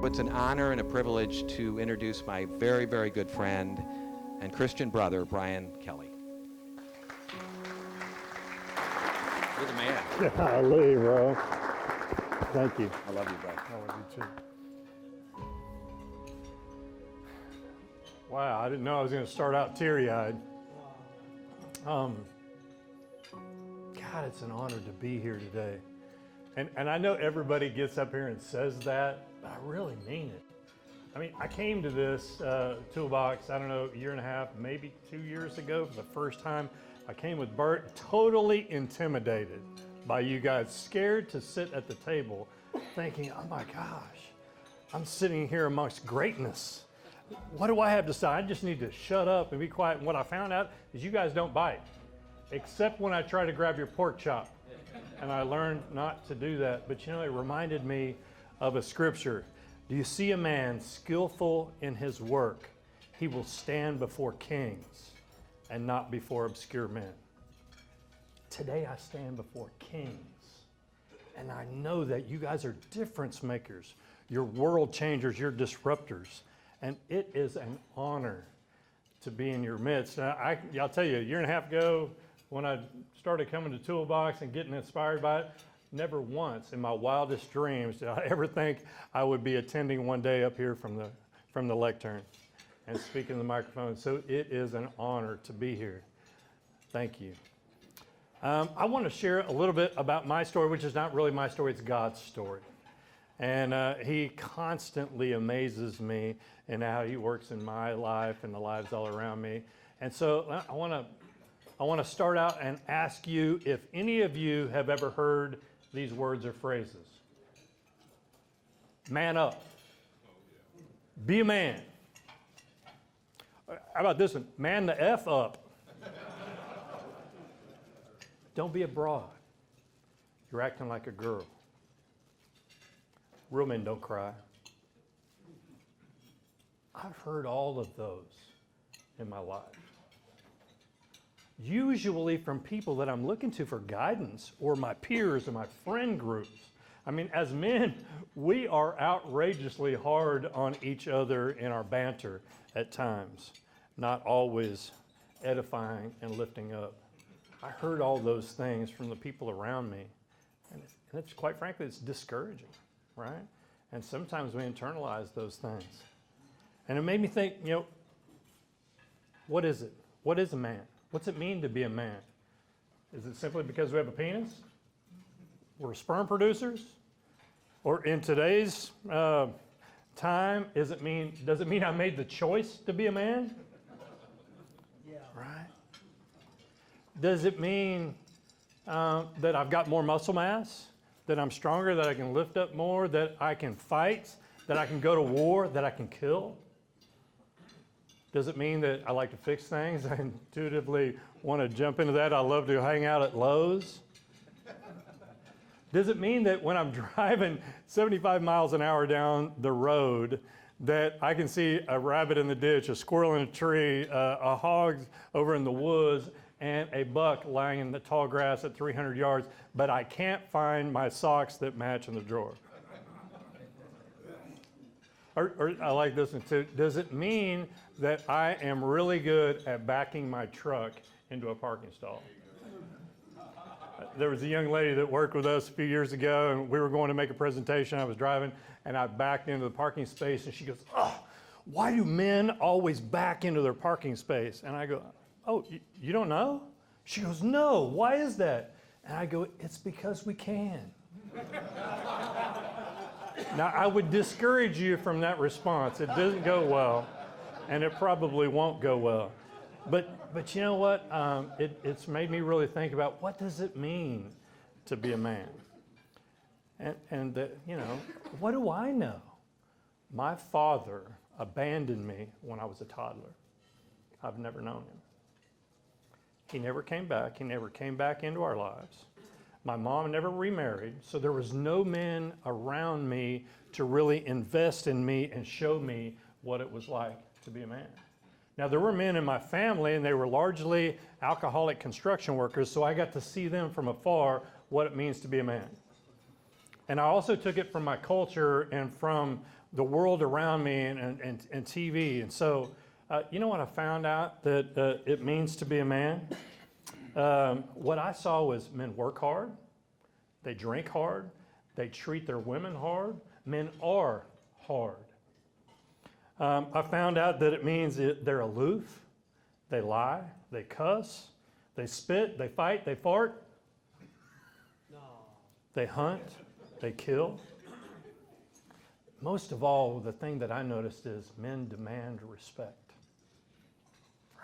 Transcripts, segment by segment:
It's an honor and a privilege to introduce my very, very good friend and Christian brother, Bryan Kelley. You're the man. Golly, bro. Thank you. I love you, bro. I love you too. Wow, I didn't know I was going to start out teary-eyed. God, it's an honor to be here today. And I know everybody gets up here and says that, but I really mean it. I mean, I came to this Toolbox, I don't know, a year and a half, maybe 2 years ago for the first time. I came with Bert, totally intimidated by you guys, scared to sit at the table, thinking, oh my gosh, I'm sitting here amongst greatness. What do I have to say? I just need to shut up and be quiet. And what I found out is you guys don't bite, except when I try to grab your pork chop. And I learned not to do that. But you know, it reminded me of a scripture. Do you see a man skillful in his work? He will stand before kings and not before obscure men. Today I stand before kings. And I know that you guys are difference makers. You're world changers, you're disruptors. And it is an honor to be in your midst. Now, I'll tell you, a year and a half ago, when I started coming to Toolbox and getting inspired by it, never once in my wildest dreams did I ever think I would be attending one day up here from the lectern and speaking to the microphone. So it is an honor to be here. Thank you. I want to share a little bit about my story, which is not really my story, it's God's story. And he constantly amazes me in how he works in my life and the lives all around me. And so I want to start out and ask you if any of you have ever heard these words or phrases. Man up. Be a man. How about this one? Man the F up. Don't be a broad. You're acting like a girl. Real men don't cry. I've heard all of those in my life. Usually from people that I'm looking to for guidance, or my peers or my friend groups. I mean, as men, we are outrageously hard on each other in our banter at times, not always edifying and lifting up. I heard all those things from the people around me, and it's quite frankly, it's discouraging, right? And sometimes we internalize those things. And it made me think, you know, what is it? What is a man? What's it mean to be a man? Is it simply because we have a penis? We're sperm producers? Or in today's time, does it mean I made the choice to be a man? Yeah. Right? Does it mean that I've got more muscle mass? That I'm stronger, that I can lift up more, that I can fight, that I can go to war, that I can kill? Does it mean that I like to fix things? I intuitively want to jump into that. I love to hang out at Lowe's. Does it mean that when I'm driving 75 miles an hour down the road, that I can see a rabbit in the ditch, a squirrel in a tree, a hog over in the woods, and a buck lying in the tall grass at 300 yards, but I can't find my socks that match in the drawer? Or I like this one too. Does it mean that I am really good at backing my truck into a parking stall? There was a young lady that worked with us a few years ago, and we were going to make a presentation. I was driving, and I backed into the parking space, and she goes, "Oh, why do men always back into their parking space?" And I go, "Oh, you don't know?" She goes, "No, why is that?" And I go, "It's because we can." Now, I would discourage you from that response. It doesn't go well, and it probably won't go well. But you know what? It's made me really think about, what does it mean to be a man? And you know, what do I know? My father abandoned me when I was a toddler. I've never known him. He never came back. He never came back into our lives. My mom never remarried, so there was no men around me to really invest in me and show me what it was like to be a man. Now, there were men in my family, and they were largely alcoholic construction workers, so I got to see them from afar, what it means to be a man. And I also took it from my culture and from the world around me and TV. And so, you know what I found out that it means to be a man? What I saw was men work hard, they drink hard, they treat their women hard. Men are hard. I found out that it means they're aloof, they lie, they cuss, they spit, they fight, they fart, they hunt, they kill. Most of all, the thing that I noticed is men demand respect,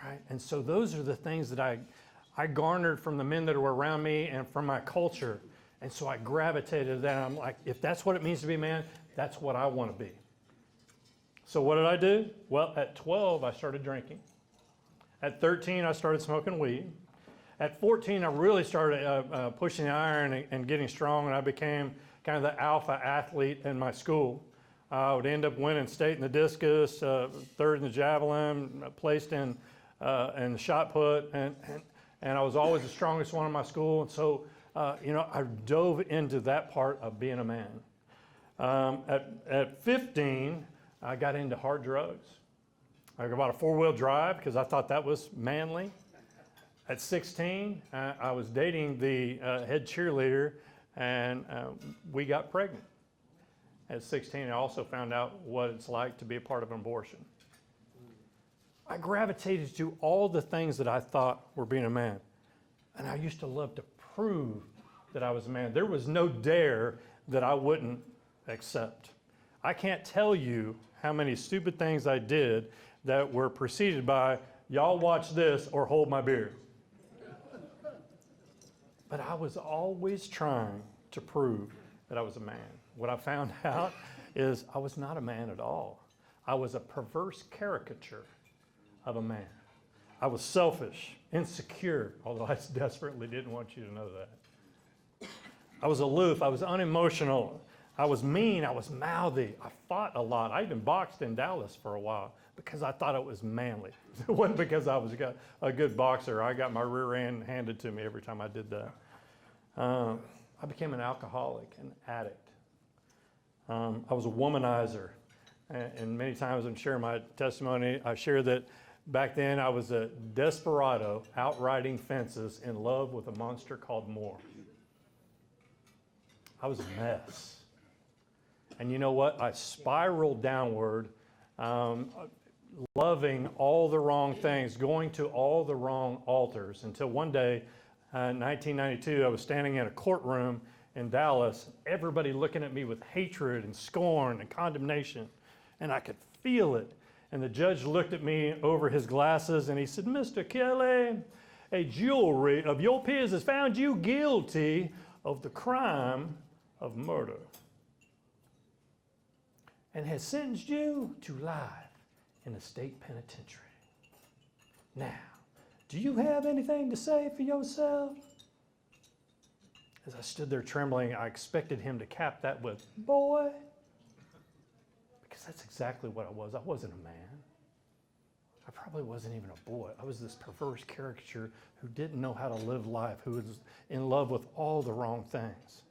right? And so those are the things that I garnered from the men that were around me and from my culture. And so I gravitated to that. I'm like, if that's what it means to be a man, that's what I want to be. So what did I do? Well, at 12, I started drinking. At 13, I started smoking weed. At 14, I really started pushing the iron and getting strong, and I became kind of the alpha athlete in my school. I would end up winning state in the discus, third in the javelin, placed in the shot put, and I was always the strongest one in my school. And so, I dove into that part of being a man. At 15, I got into hard drugs. I bought a four-wheel drive because I thought that was manly. At 16, I was dating the head cheerleader, and we got pregnant. At 16, I also found out what it's like to be a part of an abortion. I gravitated to all the things that I thought were being a man. And I used to love to prove that I was a man. There was no dare that I wouldn't accept. I can't tell you how many stupid things I did that were preceded by, y'all watch this or hold my beer. But I was always trying to prove that I was a man. What I found out is I was not a man at all. I was a perverse caricature of a man. I was selfish, insecure, although I desperately didn't want you to know that. I was aloof, I was unemotional, I was mean, I was mouthy, I fought a lot. I even boxed in Dallas for a while because I thought it was manly. It wasn't because I was a good boxer. I got my rear end handed to me every time I did that. I became an alcoholic, an addict. I was a womanizer. And many times I'm sharing my testimony, I share that back then I was a desperado out riding fences in love with a monster called Moore. I was a mess. And you know what? I spiraled downward, loving all the wrong things, going to all the wrong altars, until one day, in 1992, I was standing in a courtroom in Dallas, everybody looking at me with hatred and scorn and condemnation, and I could feel it. And the judge looked at me over his glasses and he said, "Mr. Kelley, a jury of your peers has found you guilty of the crime of murder and has sentenced you to life in a state penitentiary. Now, do you have anything to say for yourself?" As I stood there trembling, I expected him to cap that with, "Boy," because that's exactly what I was. I wasn't a man. I probably wasn't even a boy. I was this perverse caricature who didn't know how to live life, who was in love with all the wrong things.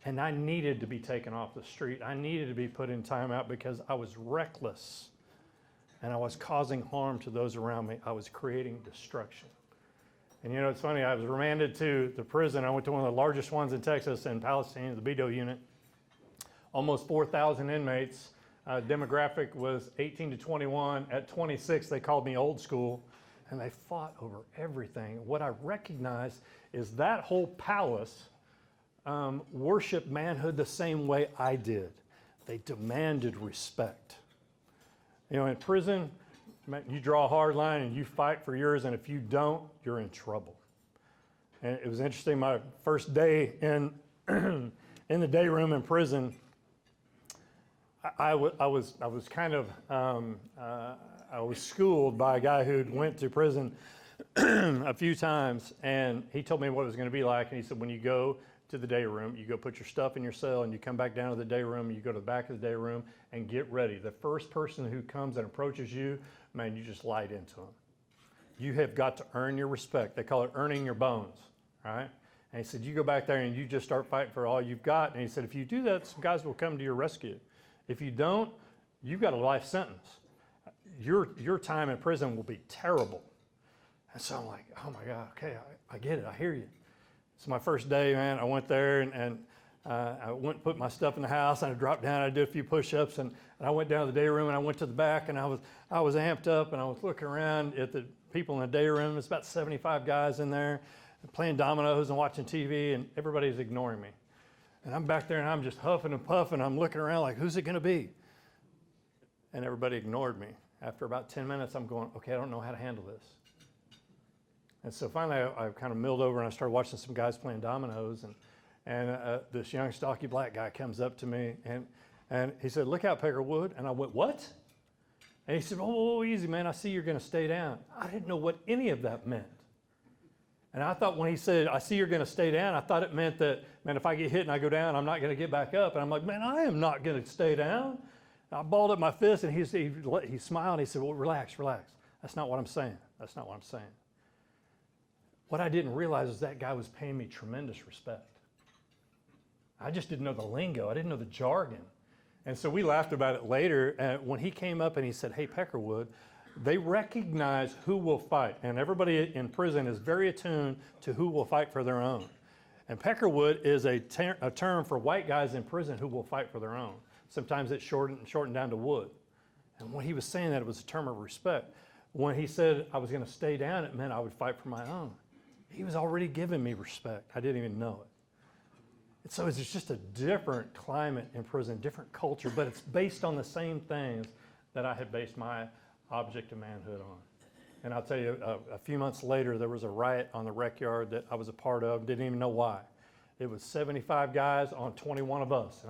And I needed to be taken off the street. I needed to be put in timeout because I was reckless and I was causing harm to those around me. I was creating destruction. And you know, it's funny, I was remanded to the prison. I went to one of the largest ones in Texas in Palestine, the Bedo unit. Almost 4,000 inmates. Demographic was 18 to 21. At 26, they called me old school, and they fought over everything. What I recognized is that whole palace worshiped manhood the same way I did. They demanded respect. You know, in prison, you draw a hard line and you fight for yours, and if you don't, you're in trouble. And it was interesting, my first day in the day room in prison, I was schooled by a guy who'd went to prison a few times, and he told me what it was going to be like. And he said, when you go to the day room, you go put your stuff in your cell, and you come back down to the day room, you go to the back of the day room and get ready. The first person who comes and approaches you, man, you just light into them. You have got to earn your respect. They call it earning your bones, right? And he said, you go back there and you just start fighting for all you've got. And he said, if you do that, some guys will come to your rescue. If you don't, you've got a life sentence. Your time in prison will be terrible. And so I'm like, oh my God, okay, I get it, I hear you. It's my first day, man. I went there and I went and put my stuff in the house, and I dropped down, I did a few push-ups, and I went down to the day room, and I went to the back, and I was amped up, and I was looking around at the people in the day room. There's about 75 guys in there playing dominoes and watching TV, and everybody's ignoring me. And I'm back there, and I'm just huffing and puffing. I'm looking around like, who's it going to be? And everybody ignored me. After about 10 minutes, I'm going, okay, I don't know how to handle this. And so finally, I kind of milled over, and I started watching some guys playing dominoes, and this young, stocky black guy comes up to me, and he said, look out, Peckerwood. And I went, what? And he said, oh, easy, man. I see you're going to stay down. I didn't know what any of that meant. And I thought when he said, I see you're going to stay down, I thought it meant that, man, if I get hit and I go down, I'm not going to get back up. And I'm like, man, I am not going to stay down. And I balled up my fist, and he smiled, and he said, well, relax, relax. That's not what I'm saying. That's not what I'm saying. What I didn't realize is that guy was paying me tremendous respect. I just didn't know the lingo. I didn't know the jargon. And so we laughed about it later. When he came up and he said, hey, Peckerwood, they recognize who will fight. And everybody in prison is very attuned to who will fight for their own. And Peckerwood is a term for white guys in prison who will fight for their own. Sometimes it's shortened down to wood. And when he was saying that, it was a term of respect. When he said I was going to stay down, it meant I would fight for my own. He was already giving me respect. I didn't even know it. And so it's just a different climate in prison, different culture, but it's based on the same things that I had based my object of manhood on. And I'll tell you, a few months later, there was a riot on the rec yard that I was a part of, didn't even know why. It was 75 guys on 21 of us.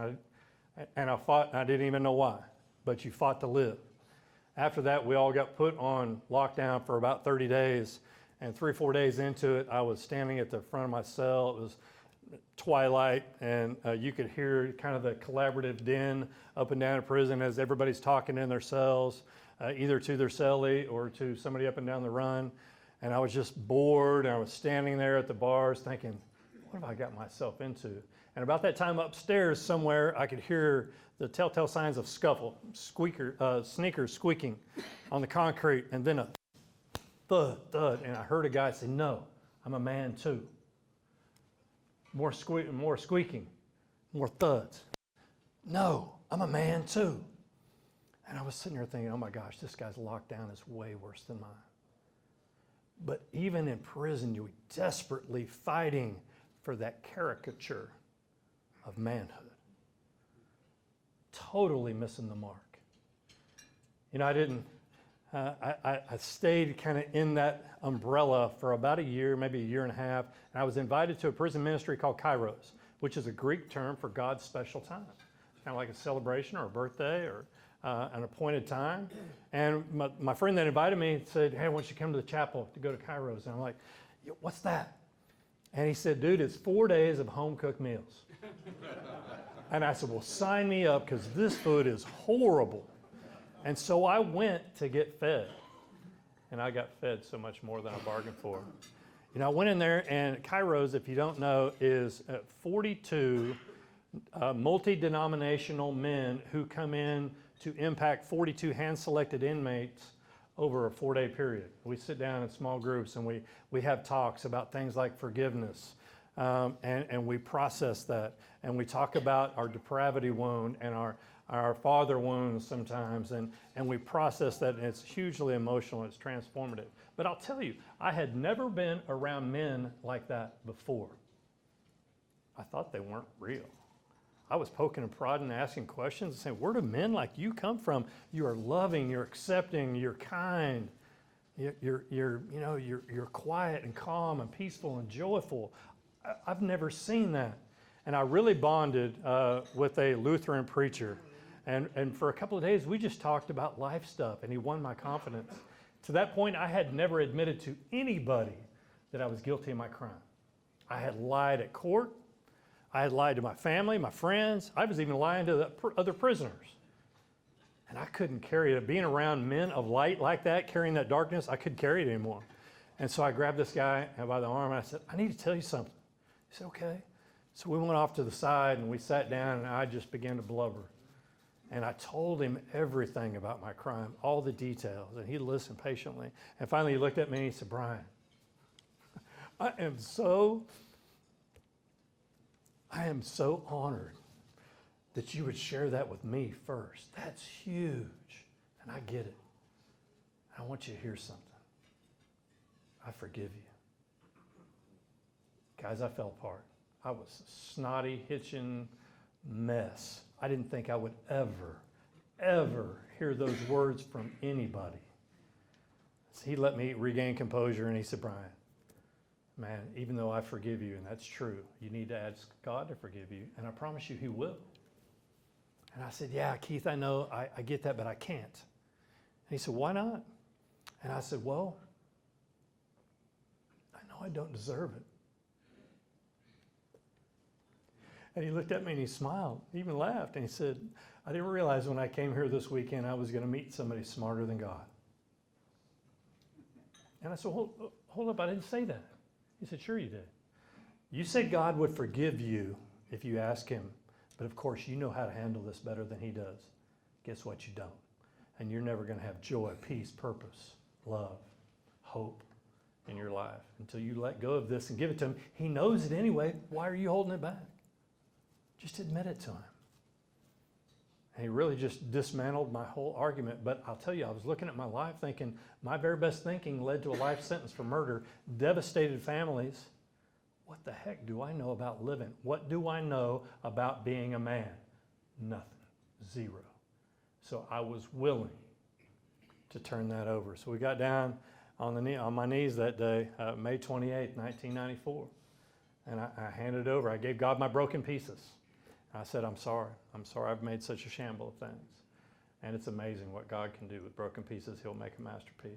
And I fought, and I didn't even know why, but you fought to live. After that, we all got put on lockdown for about 30 days, and 3 or 4 days into it, I was standing at the front of my cell. It was twilight, and you could hear kind of the collaborative din up and down in prison as everybody's talking in their cells, either to their cellie or to somebody up and down the run. And I was just bored, and I was standing there at the bars thinking, what have I got myself into? And about that time upstairs somewhere, I could hear the telltale signs of scuffle, sneakers squeaking on the concrete, and then a thud, thud, and I heard a guy say, no, I'm a man too. More squeaking, more thuds. No, I'm a man too. And I was sitting there thinking, oh my gosh, this guy's lockdown is way worse than mine. But even in prison, you were desperately fighting for that caricature of manhood. Totally missing the mark. You know, I stayed kind of in that umbrella for about a year, maybe a year and a half, and I was invited to a prison ministry called Kairos, which is a Greek term for God's special time. It's kind of like a celebration or a birthday or an appointed time. And my friend that invited me said, hey, why don't you come to the chapel to go to Kairos? And I'm like, what's that? And he said, dude, it's 4 days of home-cooked meals. And I said, well, sign me up because this food is horrible. And so I went to get fed. And I got fed so much more than I bargained for. You know, I went in there, and Kairos, if you don't know, is 42 multi-denominational men who come in to impact 42 hand-selected inmates over a 4-day period. We sit down in small groups, and we have talks about things like forgiveness, and we process that, and we talk about our depravity wound and our father wounds sometimes, and we process that, and it's hugely emotional, it's transformative. But I'll tell you, I had never been around men like that before. I thought they weren't real. I was poking and prodding and asking questions and saying, where do men like you come from? You are loving, you're accepting, you're kind, you're quiet and calm and peaceful and joyful. I've never seen that. And I really bonded with a Lutheran preacher. And for a couple of days, we just talked about life stuff, and he won my confidence. To that point, I had never admitted to anybody that I was guilty of my crime. I had lied at court. I had lied to my family, my friends. I was even lying to the other prisoners. And I couldn't carry it. Being around men of light like that, carrying that darkness, I couldn't carry it anymore. And so I grabbed this guy by the arm, and I said, I need to tell you something. He said, okay. So we went off to the side, and we sat down, and I just began to blubber. And I told him everything about my crime, all the details, and he listened patiently. And finally he looked at me and he said, Bryan, I am so honored that you would share that with me first. That's huge. And I get it. I want you to hear something. I forgive you. Guys, I fell apart. I was a snotty, hitching mess. I didn't think I would ever hear those words from anybody. So he let me regain composure, and he said, Bryan, man, even though I forgive you, and that's true, you need to ask God to forgive you, and I promise you he will. And I said, yeah, Keith, I know, I get that, but I can't. And he said, why not? And I said, well, I know I don't deserve it. And he looked at me and he smiled, he even laughed, and he said, I didn't realize when I came here this weekend I was going to meet somebody smarter than God. And I said, hold up, I didn't say that. He said, sure you did. You said God would forgive you if you ask him, but of course you know how to handle this better than he does. Guess what? You don't. And you're never going to have joy, peace, purpose, love, hope in your life until you let go of this and give it to him. He knows it anyway. Why are you holding it back? Just admit it to him. And he really just dismantled my whole argument. But I'll tell you, I was looking at my life thinking my very best thinking led to a life sentence for murder, devastated families. What the heck do I know about living? What do I know about being a man? Nothing. Zero. So I was willing to turn that over. So we got down on my knees that day, May 28th, 1994. And I handed it over. I gave God my broken pieces. I said, I'm sorry. I'm sorry I've made such a shamble of things. And it's amazing what God can do with broken pieces. He'll make a masterpiece.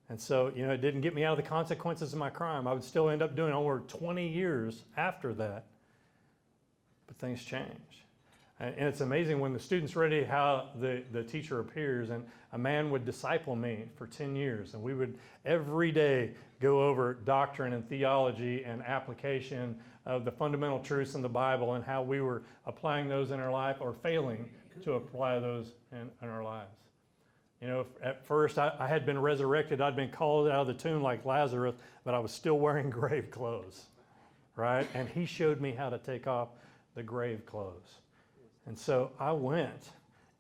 And so, it didn't get me out of the consequences of my crime. I would still end up doing over 20 years after that. But things changed. And it's amazing when the student's ready how the teacher appears, and a man would disciple me for 10 years. And we would every day go over doctrine and theology and application of the fundamental truths in the Bible and how we were applying those in our life or failing to apply those in our lives. At first I had been resurrected. I'd been called out of the tomb like Lazarus, but I was still wearing grave clothes, right? And he showed me how to take off the grave clothes. And so I went,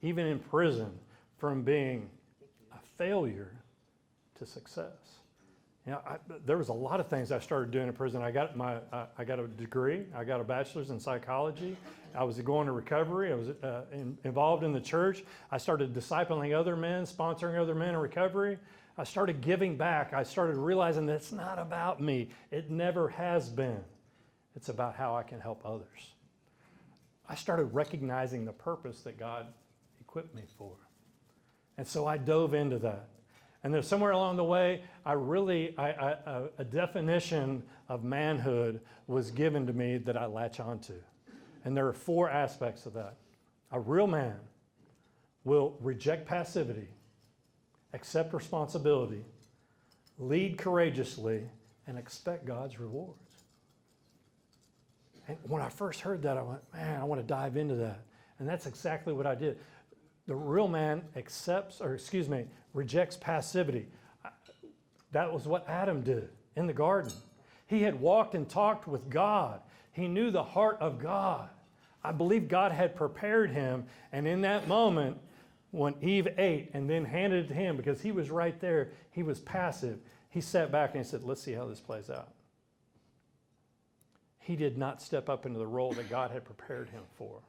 even in prison, from being a failure to success. There was a lot of things I started doing in prison. I got a degree. I got a bachelor's in psychology. I was going to recovery. I was involved in the church. I started discipling other men, sponsoring other men in recovery. I started giving back. I started realizing that it's not about me. It never has been. It's about how I can help others. I started recognizing the purpose that God equipped me for. And so I dove into that. And then somewhere along the way, a definition of manhood was given to me that I latch onto. And there are 4 aspects of that. A real man will reject passivity, accept responsibility, lead courageously, and expect God's rewards. And when I first heard that, I went, man, I want to dive into that. And that's exactly what I did. The real man rejects passivity. That was what Adam did in the garden. He had walked and talked with God. He knew the heart of God. I believe God had prepared him. And in that moment, when Eve ate and then handed it to him, because he was right there, he was passive. He sat back and he said, let's see how this plays out. He did not step up into the role that God had prepared him for.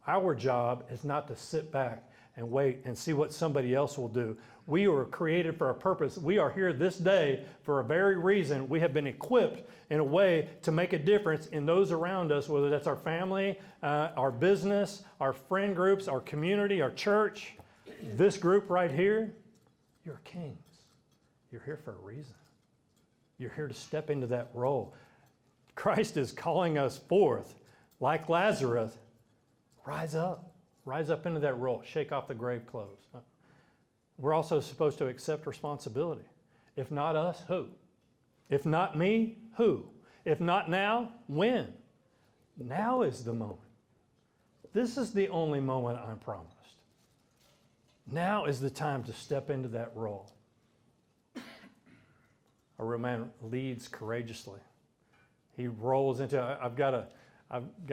Our job is not to sit back and wait and see what somebody else will do. We were created for a purpose. We are here this day for a very reason. We have been equipped in a way to make a difference in those around us, whether that's our family, our business, our friend groups, our community, our church. This group right here, you're kings. You're here for a reason. You're here to step into that role. Christ is calling us forth, like Lazarus. Rise up into that role, shake off the grave clothes. We're also supposed to accept responsibility. If not us, who? If not me, who? If not now, when? Now is the moment. This is the only moment I'm promised. Now is the time to step into that role. A real man leads courageously. He rolls into, I've got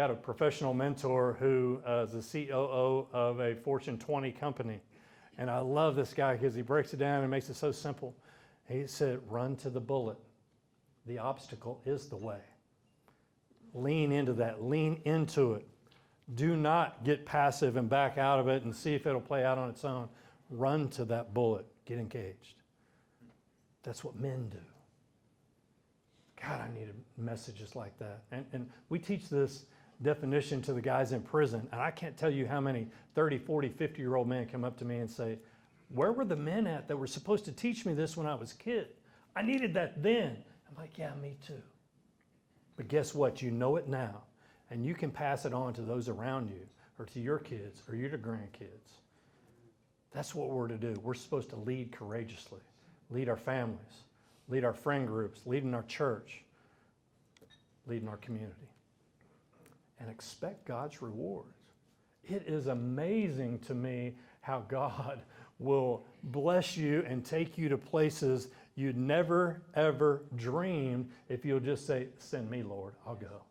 a professional mentor who is the COO of a Fortune 20 company. And I love this guy because he breaks it down and makes it so simple. He said, run to the bullet. The obstacle is the way. Lean into that. Lean into it. Do not get passive and back out of it and see if it'll play out on its own. Run to that bullet. Get engaged. That's what men do. God, I needed messages like that. And we teach this definition to the guys in prison. And I can't tell you how many 30, 40, 50-year-old men come up to me and say, where were the men at that were supposed to teach me this when I was a kid? I needed that then. I'm like, yeah, me too. But guess what? You know it now. And you can pass it on to those around you or to your kids or your grandkids. That's what we're to do. We're supposed to lead courageously, lead our families, lead our friend groups, lead in our church, lead in our community, and expect God's rewards. It is amazing to me how God will bless you and take you to places you'd never, ever dreamed if you'll just say, send me, Lord, I'll go.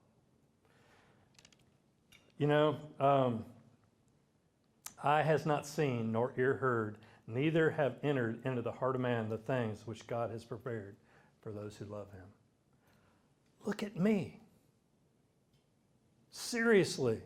You know, eye has not seen nor ear heard, neither have entered into the heart of man the things which God has prepared for those who love him. Look at me. Seriously.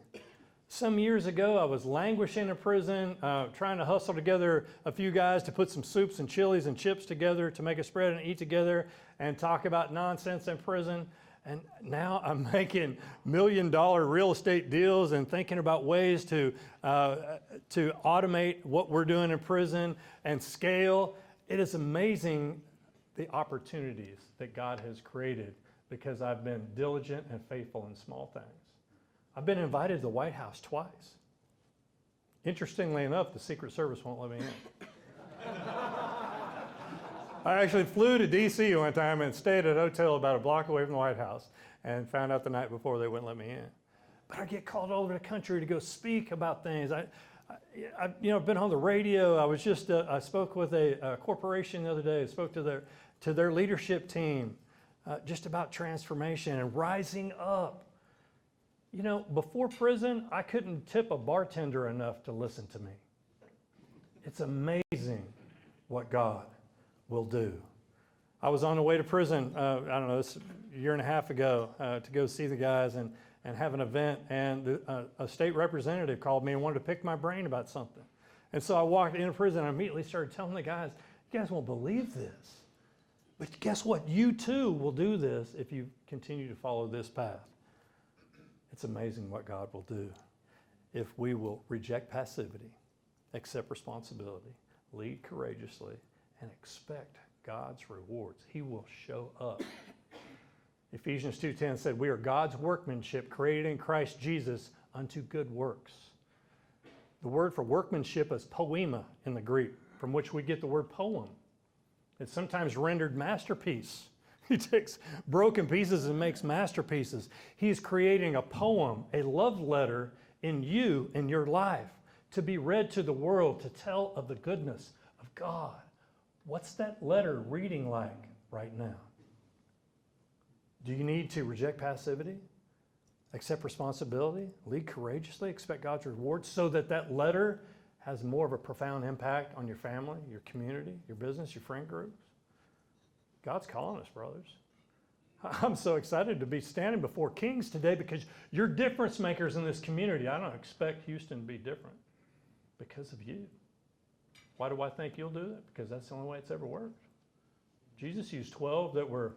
Some years ago, I was languishing in prison, trying to hustle together a few guys to put some soups and chilies and chips together to make a spread and eat together and talk about nonsense in prison. And now I'm making million-dollar real estate deals and thinking about ways to automate what we're doing in prison and scale. It is amazing the opportunities that God has created because I've been diligent and faithful in small things. I've been invited to the White House twice. Interestingly enough, the Secret Service won't let me in. I actually flew to D.C. one time and stayed at a hotel about a block away from the White House and found out the night before they wouldn't let me in. But I get called all over the country to go speak about things. I've been on the radio. I spoke with a corporation the other day. I spoke to their leadership team just about transformation and rising up. You know, before prison, I couldn't tip a bartender enough to listen to me. It's amazing what God will do. I was on the way to prison, this a year and a half ago to go see the guys and have an event, and a state representative called me and wanted to pick my brain about something. And so I walked into prison and I immediately started telling the guys, you guys won't believe this. But guess what? You too will do this if you continue to follow this path. It's amazing what God will do if we will reject passivity, accept responsibility, lead courageously, and expect God's rewards. He will show up. Ephesians 2:10 said, we are God's workmanship created in Christ Jesus unto good works. The word for workmanship is poema in the Greek, from which we get the word poem. It's sometimes rendered masterpiece. He takes broken pieces and makes masterpieces. He's creating a poem, a love letter in you, in your life, to be read to the world, to tell of the goodness of God. What's that letter reading like right now? Do you need to reject passivity, accept responsibility, lead courageously, expect God's reward so that that letter has more of a profound impact on your family, your community, your business, your friend groups? God's calling us, brothers. I'm so excited to be standing before kings today because you're difference makers in this community. I don't expect Houston to be different because of you. Why do I think you'll do that? Because that's the only way it's ever worked. Jesus used 12 that were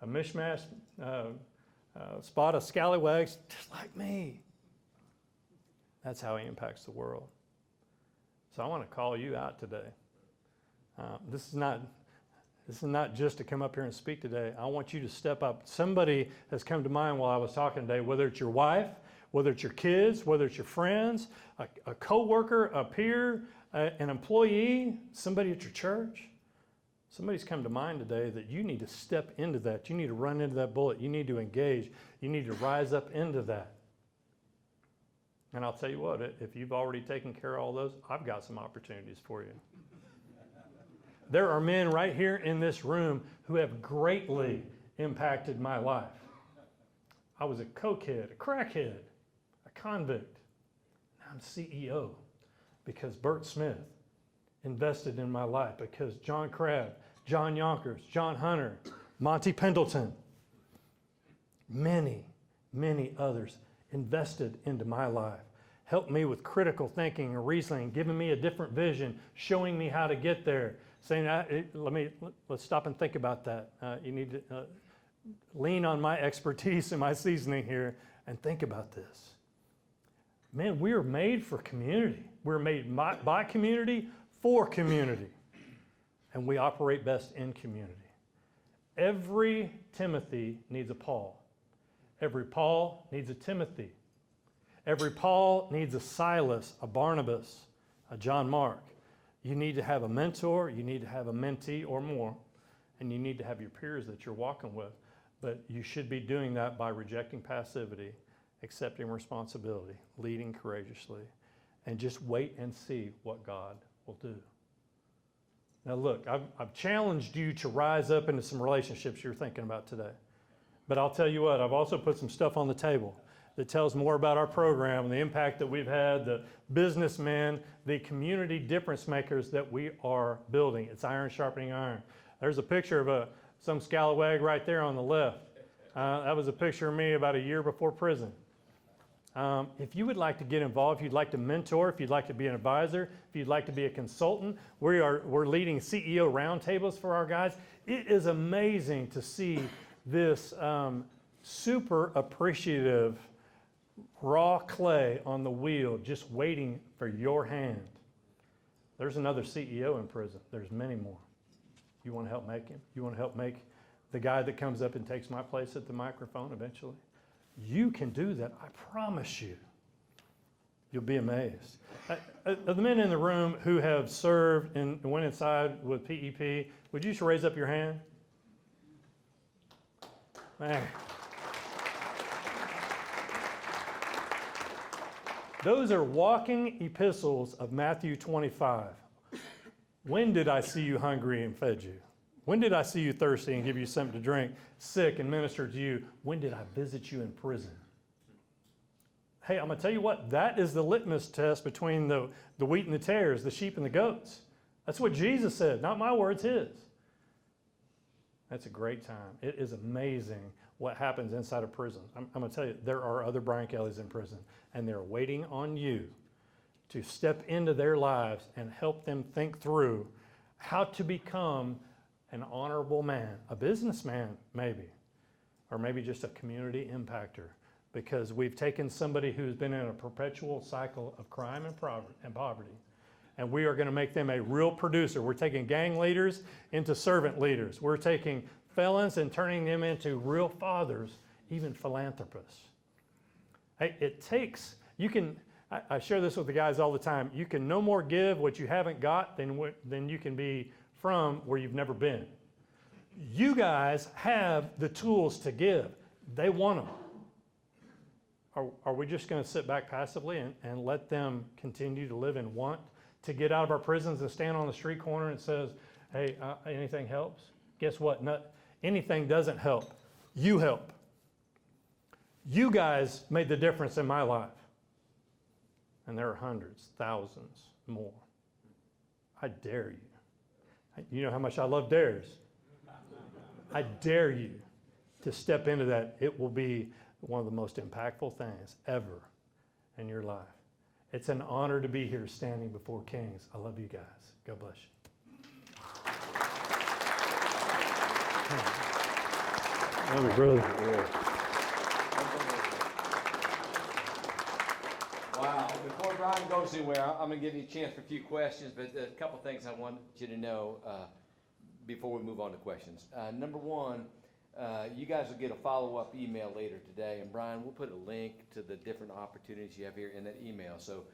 a mishmash, spot of scallywags, just like me. That's how he impacts the world. So I want to call you out today. This is not just to come up here and speak today. I want you to step up. Somebody has come to mind while I was talking today, whether it's your wife, whether it's your kids, whether it's your friends, a coworker, a peer, an employee, somebody at your church. Somebody's come to mind today that you need to step into that. You need to run into that bullet. You need to engage. You need to rise up into that. And I'll tell you what, if you've already taken care of all those, I've got some opportunities for you. There are men right here in this room who have greatly impacted my life. I was a cokehead, a crackhead, a convict. Now I'm CEO because Bert Smith invested in my life, because John Crabb, John Yonkers, John Hunter, Monty Pendleton, many, many others invested into my life, helped me with critical thinking and reasoning, giving me a different vision, showing me how to get there, saying, let's stop and think about that. You need to lean on my expertise and my seasoning here and think about this. Man, we are made for community. We're made by community, for community. And we operate best in community. Every Timothy needs a Paul. Every Paul needs a Timothy. Every Paul needs a Silas, a Barnabas, a John Mark. You need to have a mentor, you need to have a mentee or more, and you need to have your peers that you're walking with. But you should be doing that by rejecting passivity, accepting responsibility, leading courageously, and just wait and see what God will do. Now look, I've challenged you to rise up into some relationships you're thinking about today. But I'll tell you what, I've also put some stuff on the table that tells more about our program and the impact that we've had, the businessmen, the community difference makers that we are building. It's iron sharpening iron. There's a picture of some scalawag right there on the left. That was a picture of me about a year before prison. If you would like to get involved, if you'd like to mentor, if you'd like to be an advisor, if you'd like to be a consultant, we're leading CEO roundtables for our guys. It is amazing to see this super appreciative raw clay on the wheel just waiting for your hand. There's another CEO in prison. There's many more. You want to help make him? You want to help make the guy that comes up and takes my place at the microphone eventually? You can do that, I promise you. You'll be amazed. The men in the room who have served and went inside with PEP, would you just raise up your hand? Man. Those are walking epistles of Matthew 25. When did I see you hungry and fed you? When did I see you thirsty and give you something to drink, sick and minister to you? When did I visit you in prison? Hey, I'm going to tell you what, that is the litmus test between the wheat and the tares, the sheep and the goats. That's what Jesus said, not my words, his. That's a great time. It is amazing what happens inside of prison. I'm going to tell you, there are other Bryan Kelleys in prison, and they're waiting on you to step into their lives and help them think through how to become an honorable man, a businessman maybe, or maybe just a community impactor, because we've taken somebody who's been in a perpetual cycle of crime and poverty, and we are going to make them a real producer. We're taking gang leaders into servant leaders. We're taking felons and turning them into real fathers, even philanthropists. Hey, it takes, I share this with the guys all the time, you can no more give what you haven't got than you can be from where you've never been. You guys have the tools to give. They want them. Are we just going to sit back passively and let them continue to live in want to get out of our prisons and stand on the street corner and says, hey, anything helps? Guess what? Anything doesn't help. You help. You guys made the difference in my life. And there are hundreds, thousands more. I dare you. You know how much I love dares. I dare you to step into that. It will be one of the most impactful things ever in your life. It's an honor to be here standing before kings. I love you guys. God bless you. Love you, brother. Wow. Before Bryan goes anywhere, I'm going to give you a chance for a few questions, but a couple things I want you to know before we move on to questions. Number one, you guys will get a follow-up email later today, and Bryan, we'll put a link to the different opportunities you have here in that email. So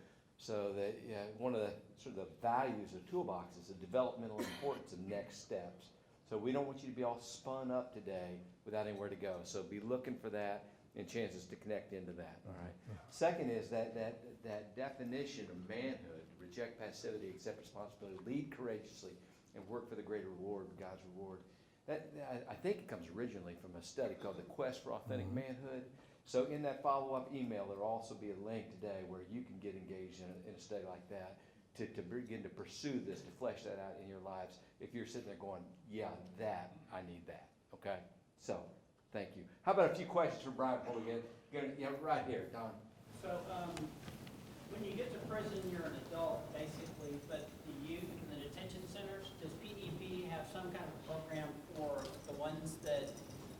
that one of the sort of the values of Toolbox is the developmental importance of next steps. So we don't want you to be all spun up today without anywhere to go. So be looking for that. and chances to connect into that, all right? Second is that definition of manhood, reject passivity, accept responsibility, lead courageously, and work for the greater reward, God's reward. I think it comes originally from a study called The Quest for Authentic Manhood. So in that follow-up email, there'll also be a link today where you can get engaged in a study like that to begin to pursue this, to flesh that out in your lives. If you're sitting there going, yeah, I need that, okay? So, thank you. How about a few questions for Bryan before we get, yeah, right here, Don. So, when you get to prison, you're an adult, basically, but the youth and the detention centers, does PEB have some kind of program for the ones that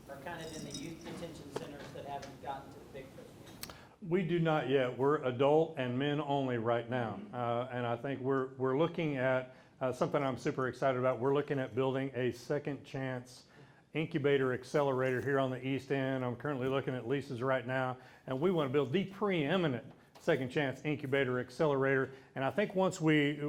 are kind of in the youth detention centers that haven't gotten to the big prison yet? We do not yet. We're adult and men only right now. And I think we're looking at something I'm super excited about. We're looking at building a second chance incubator accelerator here on the East End. I'm currently looking at leases right now, and we want to build the preeminent second chance incubator accelerator. And I think once we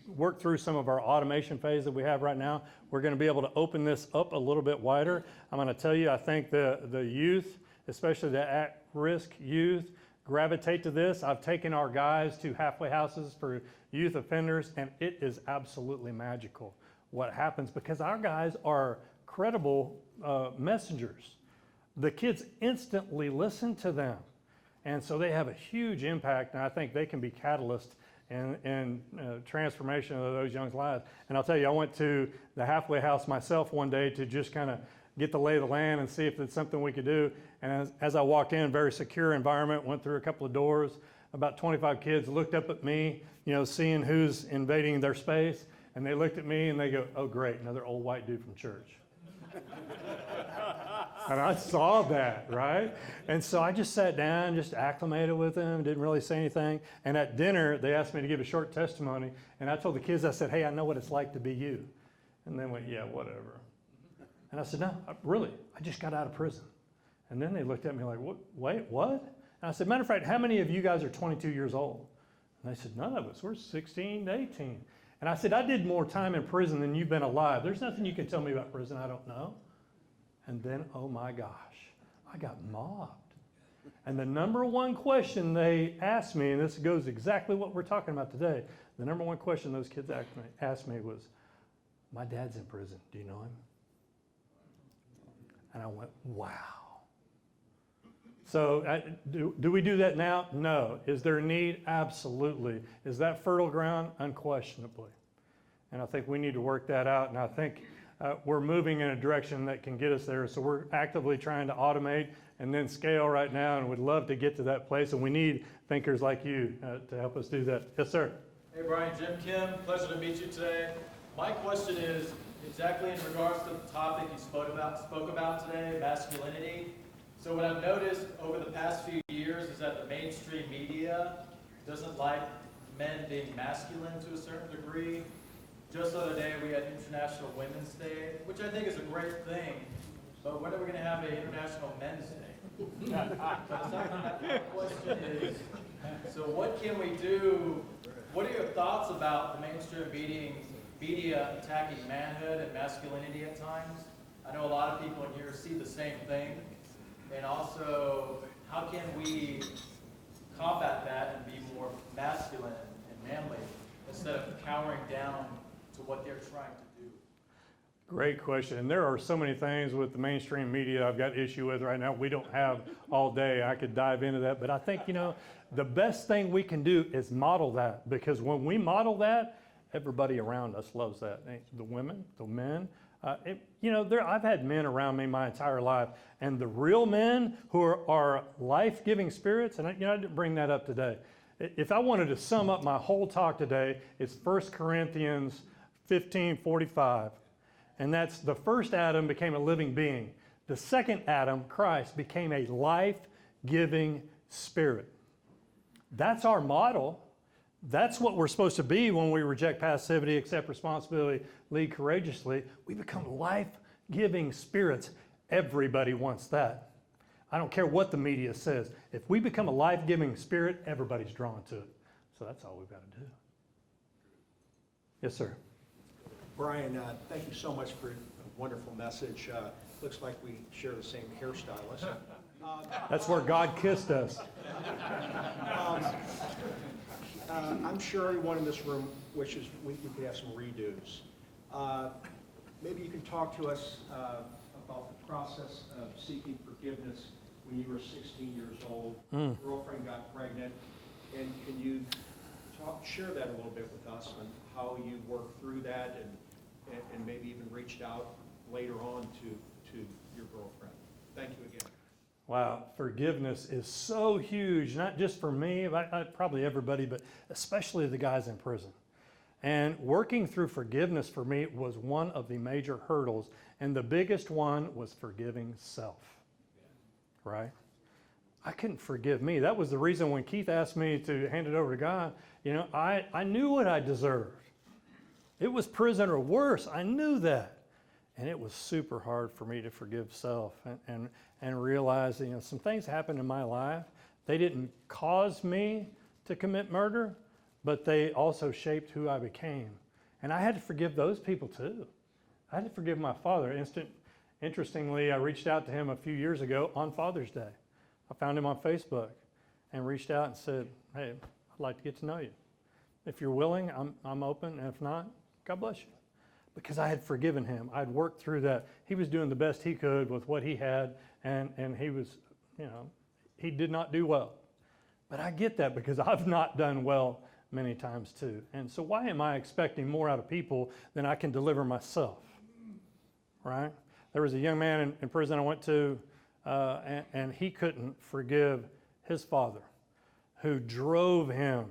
work through some of our automation phase that we have right now, we're going to be able to open this up a little bit wider. I'm going to tell you, I think the youth, especially the at-risk youth, gravitate to this. I've taken our guys to halfway houses for youth offenders, and it is absolutely magical what happens, because our guys are credible messengers. The kids instantly listen to them, and so they have a huge impact, and I think they can be catalysts in transformation of those young lives. And I'll tell you, I went to the halfway house myself one day to just kind of get the lay of the land and see if it's something we could do. And as I walked in, very secure environment, went through a couple of doors, about 25 kids looked up at me, seeing who's invading their space, and they looked at me and they go, "Oh great, another old white dude from church." And I saw that, right? And so I just sat down, just acclimated with them, didn't really say anything. And at dinner, they asked me to give a short testimony, and I told the kids, I said, "Hey, I know what it's like to be you." And they went, "Yeah, whatever." And I said, "No, really, I just got out of prison." And then they looked at me like, "What? Wait, what?" And I said, "Matter of fact, how many of you guys are 22 years old?" And they said, "None of us, we're 16 to 18. And I said, "I did more time in prison than you've been alive. There's nothing you can tell me about prison I don't know." And then, oh my gosh, I got mobbed. And the number one question they asked me, and this goes exactly what we're talking about today, the number one question those kids asked me was, "My dad's in prison, do you know him?" And I went, wow. So do we do that now? No. Is there a need? Absolutely. Is that fertile ground? Unquestionably. And I think we need to work that out. And I think we're moving in a direction that can get us there. So we're actively trying to automate and then scale right now, and would love to get to that place. And we need thinkers like you to help us do that. Yes, sir. Hey, Bryan, Jim Kim. Pleasure to meet you today. My question is exactly in regards to the topic you spoke about today, masculinity. So what I've noticed over the past few years is that the mainstream media doesn't like men being masculine to a certain degree. Just the other day we had International Women's Day, which I think is a great thing, but when are we going to have an International Men's Day? My question is, so what can we do? What are your thoughts about the mainstream media attacking manhood and masculinity at times? I know a lot of people in here see the same thing. And also, how can we combat that and be more masculine and manly instead of cowering down to what they're trying to do? Great question. And there are so many things with the mainstream media I've got issue with right now. We don't have all day. I could dive into that. But I think, the best thing we can do is model that. Because when we model that, everybody around us loves that. The women, the men. I've had men around me my entire life, and the real men who are life-giving spirits, and I didn't bring that up today. If I wanted to sum up my whole talk today, it's 1 Corinthians 15:45, and that's the first Adam became a living being. The second Adam, Christ, became a life-giving spirit. That's our model. That's what we're supposed to be when we reject passivity, accept responsibility, lead courageously. We become life-giving spirits. Everybody wants that. I don't care what the media says. If we become a life-giving spirit, everybody's drawn to it. So that's all we've got to do. Yes, sir. Bryan, thank you so much for a wonderful message. Looks like we share the same hairstylist. That's where God kissed us. I'm sure everyone in this room wishes we could have some redos. Maybe you can talk to us about the process of seeking forgiveness when you were 16 years old. Your girlfriend got pregnant, and can you share that a little bit with us on how you worked through that and maybe even reached out later on to your girlfriend? Thank you again. Wow, forgiveness is so huge, not just for me, probably everybody, but especially the guys in prison. And working through forgiveness for me was one of the major hurdles, and the biggest one was forgiving self, right? I couldn't forgive me. That was the reason when Keith asked me to hand it over to God, I knew what I deserved. It was prison or worse, I knew that. And it was super hard for me to forgive self and realize, some things happened in my life. They didn't cause me to commit murder, but they also shaped who I became. And I had to forgive those people too. I had to forgive my father. Interestingly, I reached out to him a few years ago on Father's Day. I found him on Facebook and reached out and said, hey, I'd like to get to know you. If you're willing, I'm open, and if not, God bless you. Because I had forgiven him. I'd worked through that. He was doing the best he could with what he had, and he was, he did not do well. But I get that because I've not done well many times too. And so why am I expecting more out of people than I can deliver myself, right? There was a young man in prison I went to, and he couldn't forgive his father, who drove him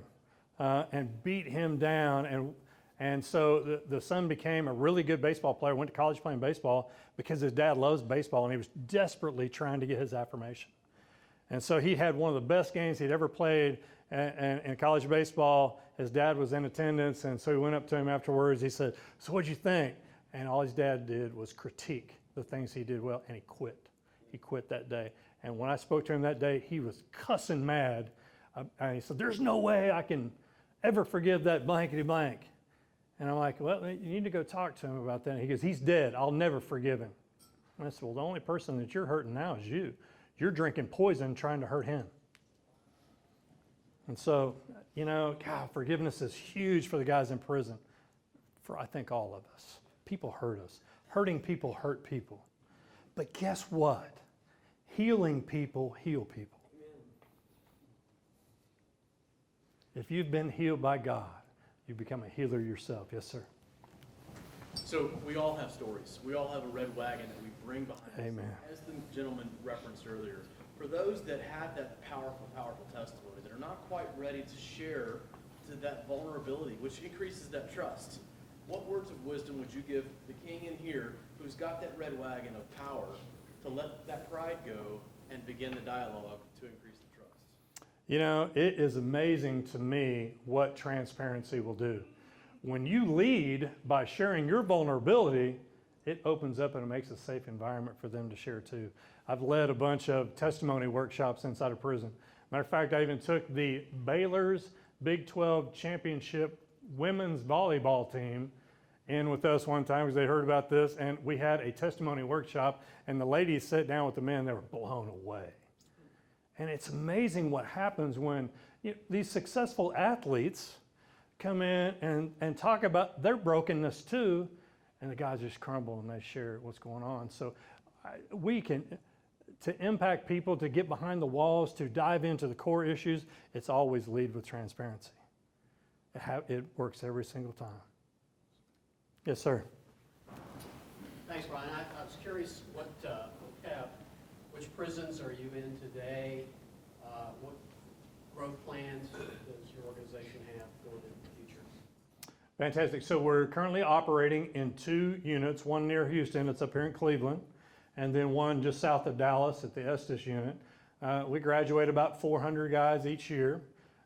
and beat him down. And so the son became a really good baseball player, went to college playing baseball because his dad loves baseball, and he was desperately trying to get his affirmation. And so he had one of the best games he'd ever played in college baseball. His dad was in attendance, and so he went up to him afterwards. He said, so what'd you think? And all his dad did was critique the things he did well, and he quit. He quit that day. And when I spoke to him that day, he was cussing mad. And he said, there's no way I can ever forgive that blankety blank. And I'm like, well, you need to go talk to him about that. And he goes, he's dead. I'll never forgive him. And I said, well, the only person that you're hurting now is you. You're drinking poison trying to hurt him. And so, God, forgiveness is huge for the guys in prison, for I think all of us. People hurt us. Hurting people hurt people. But guess what? Healing people heal people. If you've been healed by God, you become a healer yourself. Yes, sir. So we all have stories. We all have a red wagon that we bring behind us. Amen. As the gentleman referenced earlier, for those that have that powerful, powerful testimony, that are not quite ready to share to that vulnerability, which increases that trust, what words of wisdom would you give the king in here who's got that red wagon of power to let that pride go and begin the dialogue to increase the trust? It is amazing to me what transparency will do. When you lead by sharing your vulnerability, it opens up and it makes a safe environment for them to share too. I've led a bunch of testimony workshops inside of prison. Matter of fact, I even took the Baylor's Big 12 Championship women's volleyball team in with us one time because they heard about this, and we had a testimony workshop, and the ladies sat down with the men. They were blown away. And it's amazing what happens when these successful athletes come in and talk about their brokenness too, and the guys just crumble and they share what's going on. So we can, to impact people, to get behind the walls, to dive into the core issues, it's always lead with transparency. It works every single time. Yes, sir. Thanks, Bryan. I was curious which prisons are you in today? What growth plans does your organization have going into the future? Fantastic. So we're currently operating in 2 units, one near Houston, it's up here in Cleveland, and then one just south of Dallas at the Estes unit. We graduate about 400 guys each year.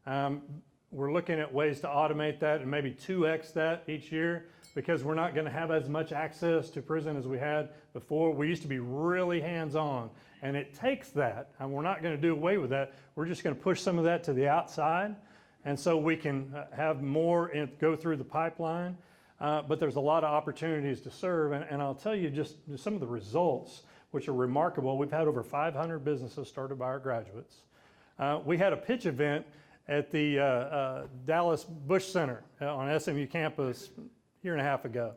We're looking at ways to automate that and maybe 2x that each year, because we're not going to have as much access to prison as we had before. We used to be really hands-on, and it takes that, and we're not going to do away with that. We're just going to push some of that to the outside, and so we can have more go through the pipeline. But there's a lot of opportunities to serve, and I'll tell you just some of the results which are remarkable. We've had over 500 businesses started by our graduates. We had a pitch event at the Dallas Bush Center on SMU campus a year and a half ago.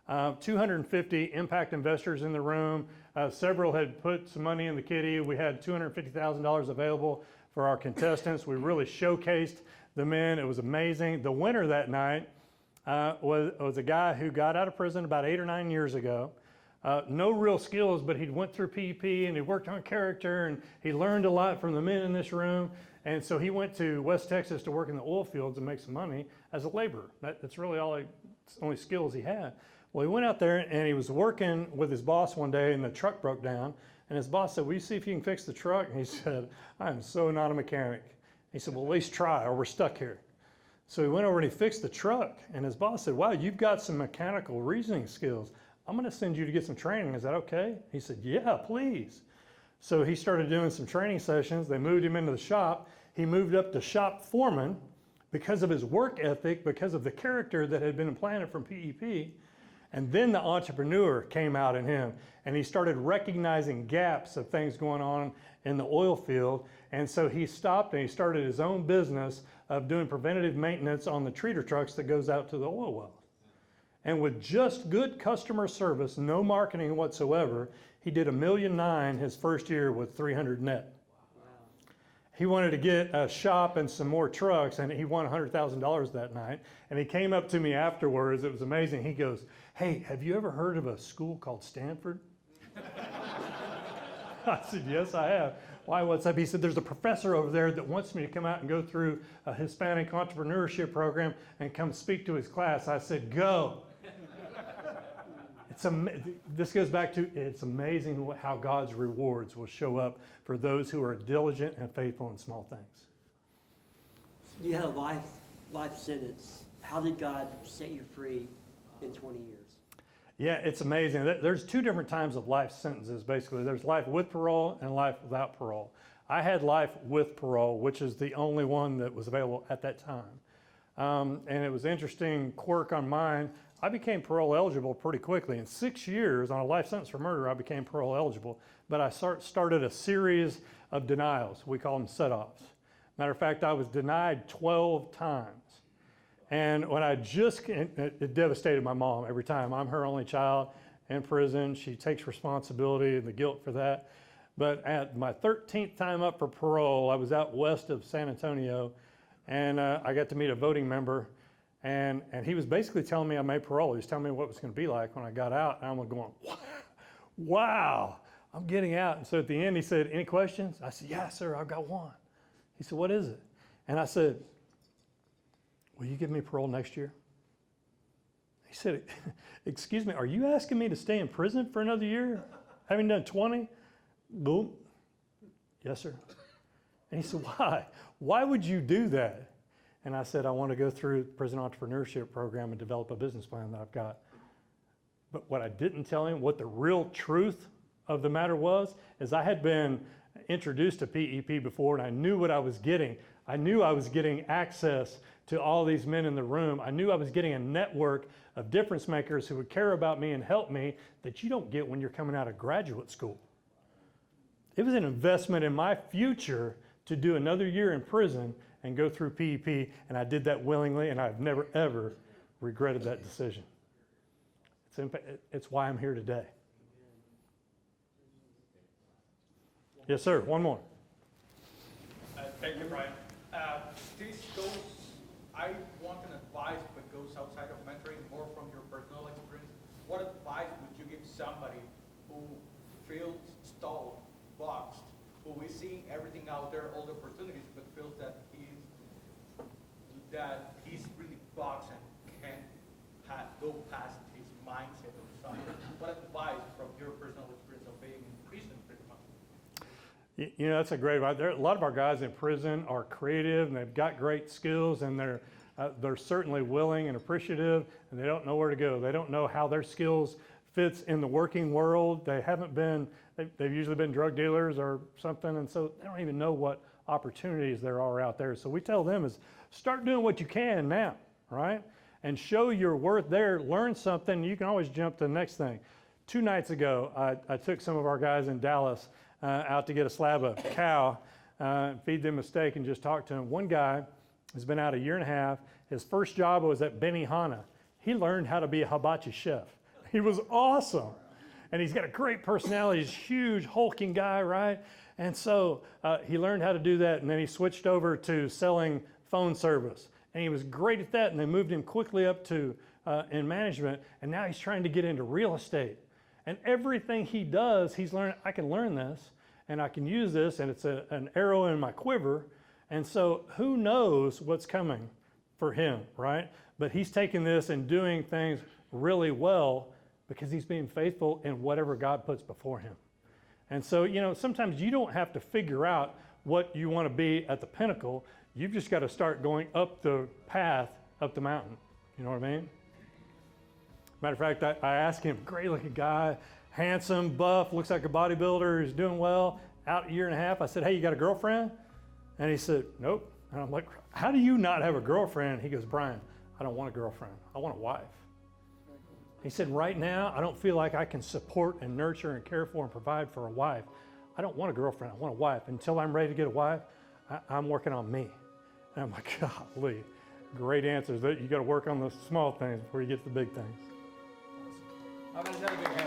250 impact investors in the room. Several had put some money in the kitty. We had $250,000 available for our contestants. We really showcased the men. It was amazing. The winner that night was a guy who got out of prison about 8 or 9 years ago. No real skills, but he went through PEP and he worked on character and he learned a lot from the men in this room. And so he went to West Texas to work in the oil fields and make some money as a laborer. That's really only skills he had. Well, he went out there and he was working with his boss one day and the truck broke down. And his boss said, will you see if you can fix the truck? And he said, I am so not a mechanic. He said, well, at least try or we're stuck here. So he went over and he fixed the truck. And his boss said, wow, you've got some mechanical reasoning skills. I'm going to send you to get some training. Is that okay? He said, yeah, please. So he started doing some training sessions. They moved him into the shop. He moved up to shop foreman because of his work ethic, because of the character that had been implanted from PEP. And then the entrepreneur came out in him and he started recognizing gaps of things going on in the oil field. And so he stopped and he started his own business of doing preventative maintenance on the treater trucks that goes out to the oil wells. And with just good customer service, no marketing whatsoever, he did $1.9 million his first year with 300 net. He wanted to get a shop and some more trucks, and he won $100,000 that night. And he came up to me afterwards. It was amazing. He goes, hey, have you ever heard of a school called Stanford? I said, yes, I have. Why, what's up? He said, there's a professor over there that wants me to come out and go through a Hispanic entrepreneurship program and come speak to his class. I said, go. This goes back to, it's amazing how God's rewards will show up for those who are diligent and faithful in small things. You had a life sentence. How did God set you free in 20 years? Yeah, it's amazing. There's two different types of life sentences, basically. There's life with parole and life without parole. I had life with parole, which is the only one that was available at that time. And it was interesting quirk on mine. I became parole eligible pretty quickly. In 6 years, on a life sentence for murder, I became parole eligible. But I started a series of denials. We call them set-offs. Matter of fact, I was denied 12 times. And when it devastated my mom every time. I'm her only child in prison. She takes responsibility and the guilt for that. But at my 13th time up for parole, I was out west of San Antonio, and I got to meet a voting member. And he was basically telling me I made parole. He was telling me what it was going to be like when I got out. And I'm going, wow, I'm getting out. And so at the end, he said, any questions? I said, yeah, sir, I've got one. He said, what is it? And I said, will you give me parole next year? He said, excuse me, are you asking me to stay in prison for another year? Having done 20? Boom. Yes, sir. And he said, why? Why would you do that? And I said, I want to go through the prison entrepreneurship program and develop a business plan that I've got. But what I didn't tell him, what the real truth of the matter was, is I had been introduced to PEP before and I knew what I was getting. I knew I was getting access to all these men in the room. I knew I was getting a network of difference makers who would care about me and help me that you don't get when you're coming out of graduate school. It was an investment in my future to do another year in prison and go through PEP, and I did that willingly, and I've never, ever regretted that decision. It's why I'm here today. Yes, sir, one more. Thank you, Bryan. This goes, I want an advice, but goes outside of mentoring, more from your personal experience. What advice would you give somebody who feels stalled, boxed, who is seeing everything out there, all the opportunities, but feels that he's really boxed and can't go past his mindset or something? What advice from your personal experience of being in prison, pretty much? You know, that's a great advice. A lot of our guys in prison are creative and they've got great skills and they're certainly willing and appreciative, and they don't know where to go. They don't know how their skills fits in the working world. They've usually been drug dealers or something, and so they don't even know what opportunities there are out there. So we tell them is start doing what you can now, right? And show your worth there, learn something, you can always jump to the next thing. 2 nights ago, I took some of our guys in Dallas out to get a slab of cow, feed them a steak, and just talk to them. One guy has been out a year and a half. His first job was at Benihana. He learned how to be a hibachi chef. He was awesome. And he's got a great personality. He's a huge, hulking guy, right? And so he learned how to do that, and then he switched over to selling phone service. And he was great at that, and they moved him quickly up to in management, and now he's trying to get into real estate. And everything he does, he's learned, I can learn this, and I can use this, and it's an arrow in my quiver. And so who knows what's coming for him, right? But he's taking this and doing things really well because he's being faithful in whatever God puts before him. And so, sometimes you don't have to figure out what you want to be at the pinnacle. You've just got to start going up the path, up the mountain. You know what I mean? Matter of fact, I asked him, great looking guy, handsome, buff, looks like a bodybuilder, he's doing well, out a year and a half. I said, hey, you got a girlfriend? And he said, nope. And I'm like, how do you not have a girlfriend? He goes, Bryan, I don't want a girlfriend. I want a wife. He said, right now, I don't feel like I can support and nurture and care for and provide for a wife. I don't want a girlfriend. I want a wife. Until I'm ready to get a wife, I'm working on me. And I'm like, golly, great answers. You got to work on the small things before you get to the big things. How about another big hand?